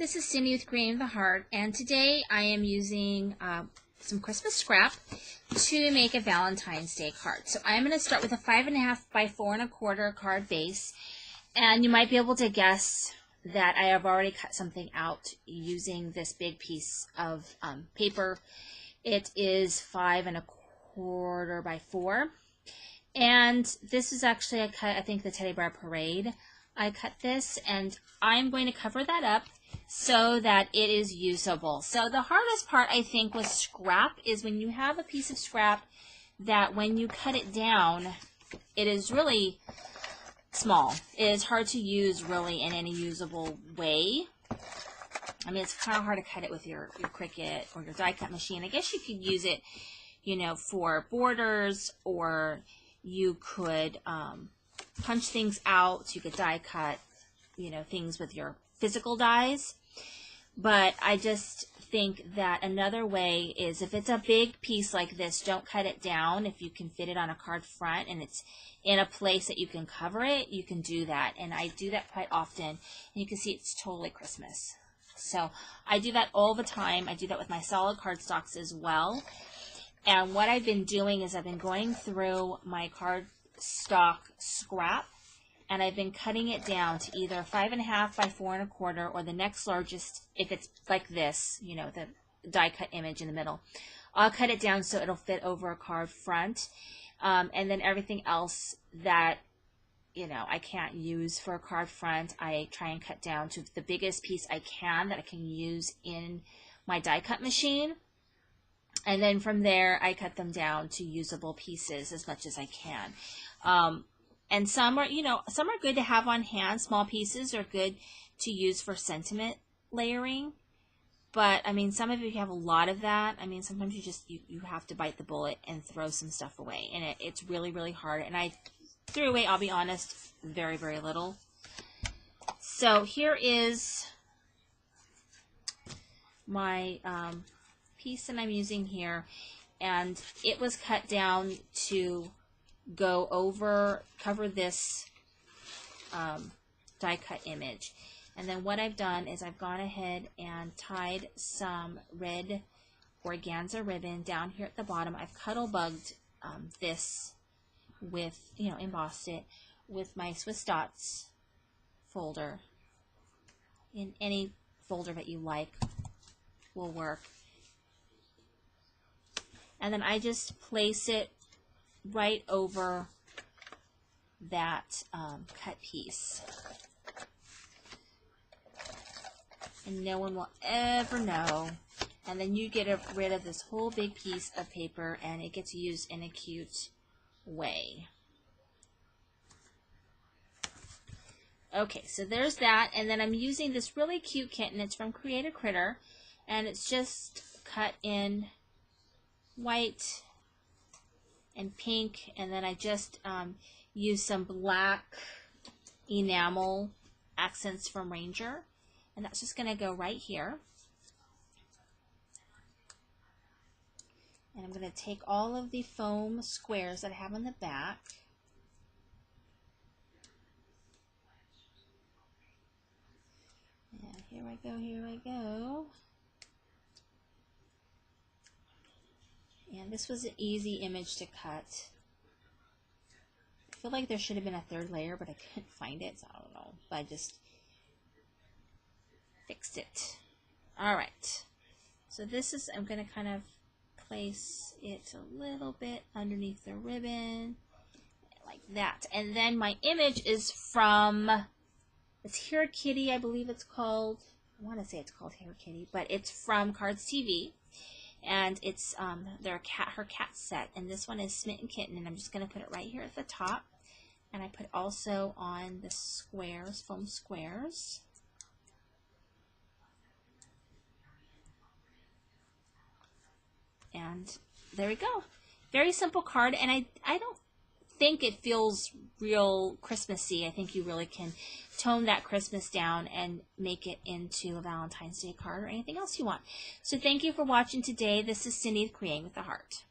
this is Cindy with Creating the Heart, and today I am using some Christmas scrap to make a Valentine's Day card. So I'm going to start with a 5.5 by 4.25 card base, and you might be able to guess that I have already cut something out using this big piece of paper. It is 5.25 by 4, and this is actually I cut, I think, the Teddy Bear Parade. I cut this, and I'm going to cover that up so that it is usable. So the hardest part, I think, with scrap is when you have a piece of scrap that when you cut it down, it is really small. It is hard to use really in any usable way. I mean, it's kind of hard to cut it with your Cricut or your die cut machine. I guess you could use it, you know, for borders, or you could punch things out. You could die cut, you know, things with your physical dies. But I just think that another way is, if it's a big piece like this, don't cut it down. If you can fit it on a card front and it's in a place that you can cover it, you can do that. And I do that quite often. And you can see it's totally Christmas. So I do that all the time. I do that with my solid cardstocks as well. And what I've been doing is I've been going through my cardstock scrap, and I've been cutting it down to either 5.5 by 4.25 or the next largest, if it's like this, you know, the die cut image in the middle. I'll cut it down so it'll fit over a card front, and then everything else that, you know, I can't use for a card front, I try and cut down to the biggest piece I can that I can use in my die cut machine. And then from there, I cut them down to usable pieces as much as I can. And some are, you know, some are good to have on hand. Small pieces are good to use for sentiment layering. But, I mean, some of you have a lot of that. I mean, sometimes you just, you have to bite the bullet and throw some stuff away. And it's really, really hard. And I threw away, I'll be honest, very, very little. So here is my piece that I'm using here, and it was cut down to go over, cover this die cut image. And then what I've done is I've gone ahead and tied some red organza ribbon down here at the bottom. I've cuddle bugged this with, you know, embossed it with my Swiss Dots folder. In any folder that you like will work. And then I just place it right over that cut piece. And no one will ever know. And then you get rid of this whole big piece of paper, and it gets used in a cute way. Okay, so there's that. And then I'm using this really cute kitten. It's from Create a Critter, and it's just cut in white and pink, and then I just use some black enamel accents from Ranger, and that's just going to go right here. And I'm going to take all of the foam squares that I have on the back, and here I go, here I go. And this was an easy image to cut. I feel like there should have been a third layer, but I couldn't find it, so I don't know. But I just fixed it. Alright. So this is, I'm going to kind of place it a little bit underneath the ribbon, like that. And then my image is from, it's Here Kitty, I believe it's called. I want to say it's called Here Kitty, but it's from Cards TV. And it's her cat set, and this one is Smitten Kitten, and I'm just going to put it right here at the top, and I put also on the squares, foam squares. And there we go. Very simple card, and I don't think it feels real Christmassy. I think you really can tone that Christmas down and make it into a Valentine's Day card or anything else you want. So thank you for watching today. This is Cindy with Creating with the Heart.